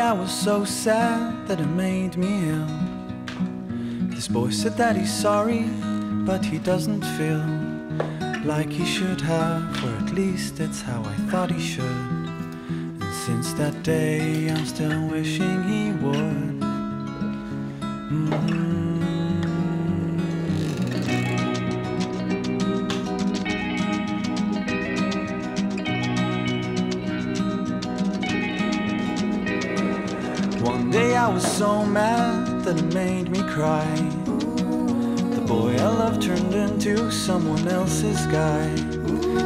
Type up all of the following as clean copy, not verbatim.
I was so sad that it made me ill. This boy said that he's sorry, but he doesn't feel like he should have, or at least that's how I thought he should. And since that day I'm still wishing he would. One day I was so mad that it made me cry. The boy I loved turned into someone else's guy.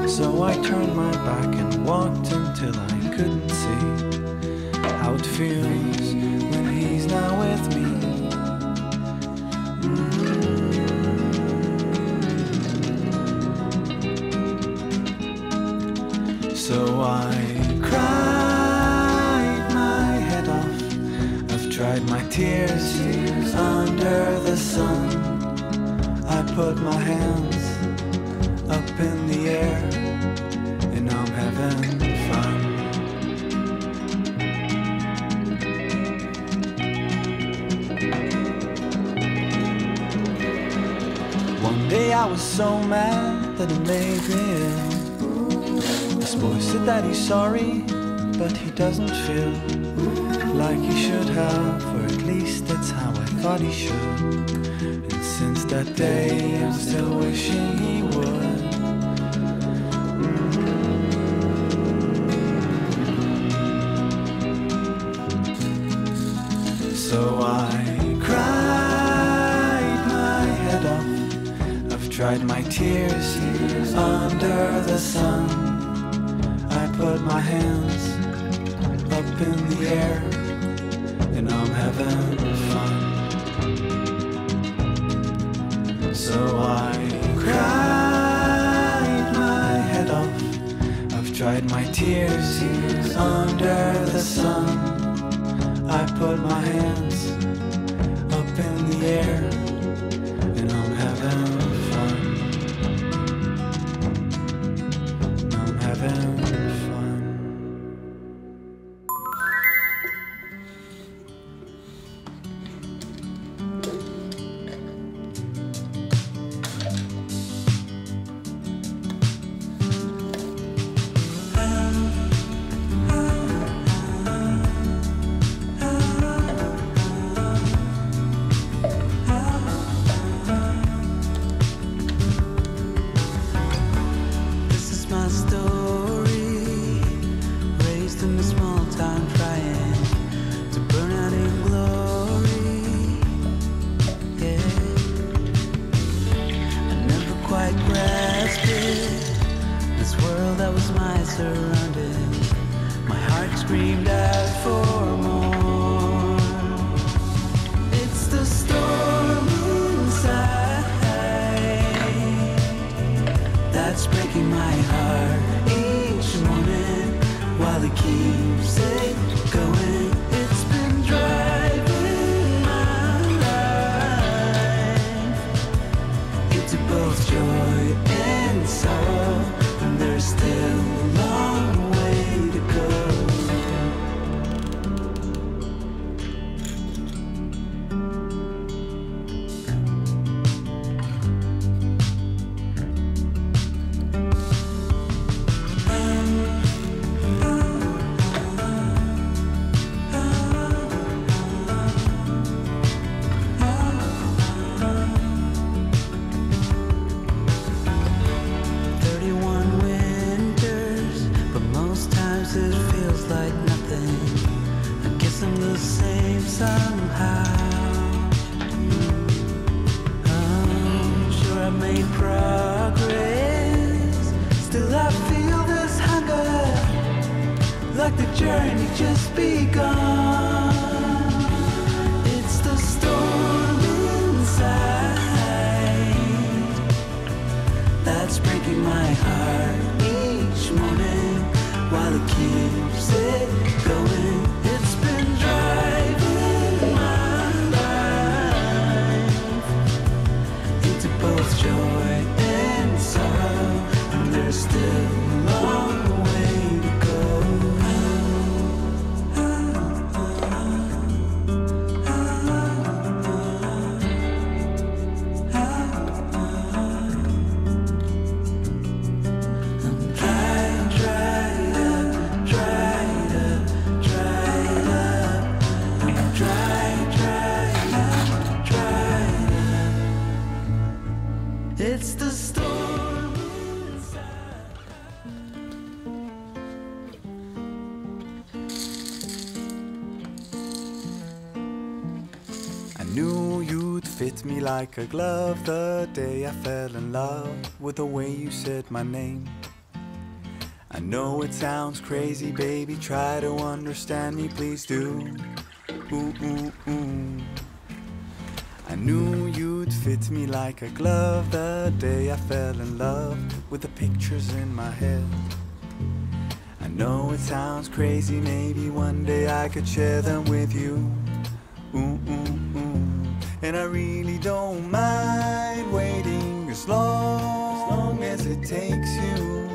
So I turned my back and walked until I couldn't see how it feels when he's not with me. So I cried my head off. I've tried my tears under the sun. I put my hands up in the air and I'm having fun. One day I was so mad that it made me ill. This boy said that he's sorry, but he doesn't feel like he should have, or at least that's how I thought he should. And since that day I'm still wishing he would. So I cried my head off. I've tried my tears under the sun. I put my hands up in the air and I'm having fun. So I cried my head off. I've tried my tears under the sun. I put my hands up in the air and I'm having fun. I'm having fun. Still a long way to go. knew you'd fit me like a glove the day I fell in love with the way you said my name. I know it sounds crazy, baby, try to understand me, please do. Ooh, ooh, ooh. I knew you'd fit me like a glove the day I fell in love with the pictures in my head. I know it sounds crazy, maybe one day I could share them with you. Ooh, ooh, ooh. And I really don't mind waiting as long as it takes you.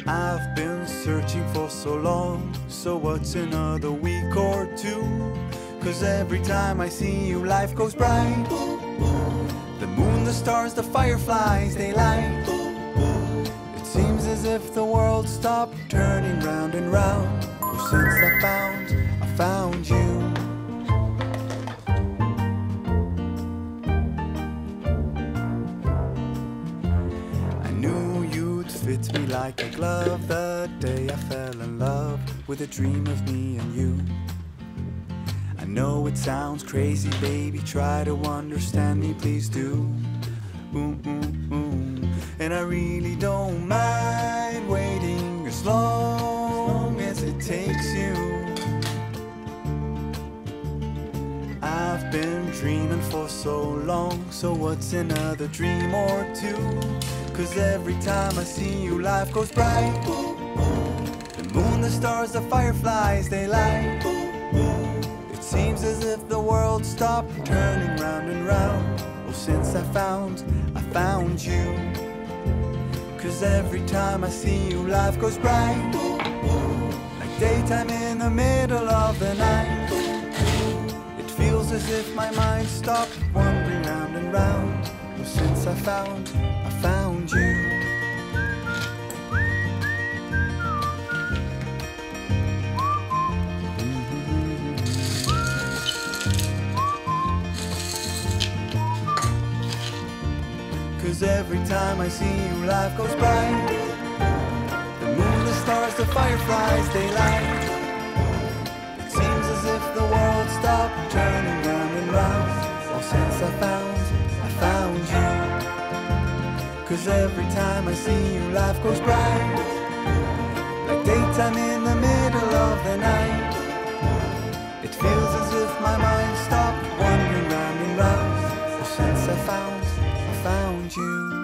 I've been searching for so long, so what's another week or two? 'Cause every time I see you, life goes bright. The moon, the stars, the fireflies, they light. It seems as if the world stopped turning round and round. Oh, since I found you. I knew you'd fit me like a glove the day I fell in love with a dream of me and you. I know it sounds crazy, baby, try to understand me, please do. Ooh, ooh, ooh. And I really don't mind waiting as long as it takes you. I've been dreaming for so long, so what's another dream or two? 'Cause every time I see you, life goes bright. The moon, the stars, the fireflies, they light. It seems as if the world stopped turning round and round. Oh, since I found you. 'Cause every time I see you, life goes bright. Like daytime in the middle of the night. It feels as if my mind stopped wandering round and round. Oh, since I found you. 'Cause every time I see you, life goes bright. The moon, the stars, the fireflies, they light. It seems as if the world stopped turning round and round. Oh, since I found you. 'Cause every time I see you, life goes bright. Like daytime in the middle of the night. It feels as if my mind stopped wandering round and round. Oh, since I found you.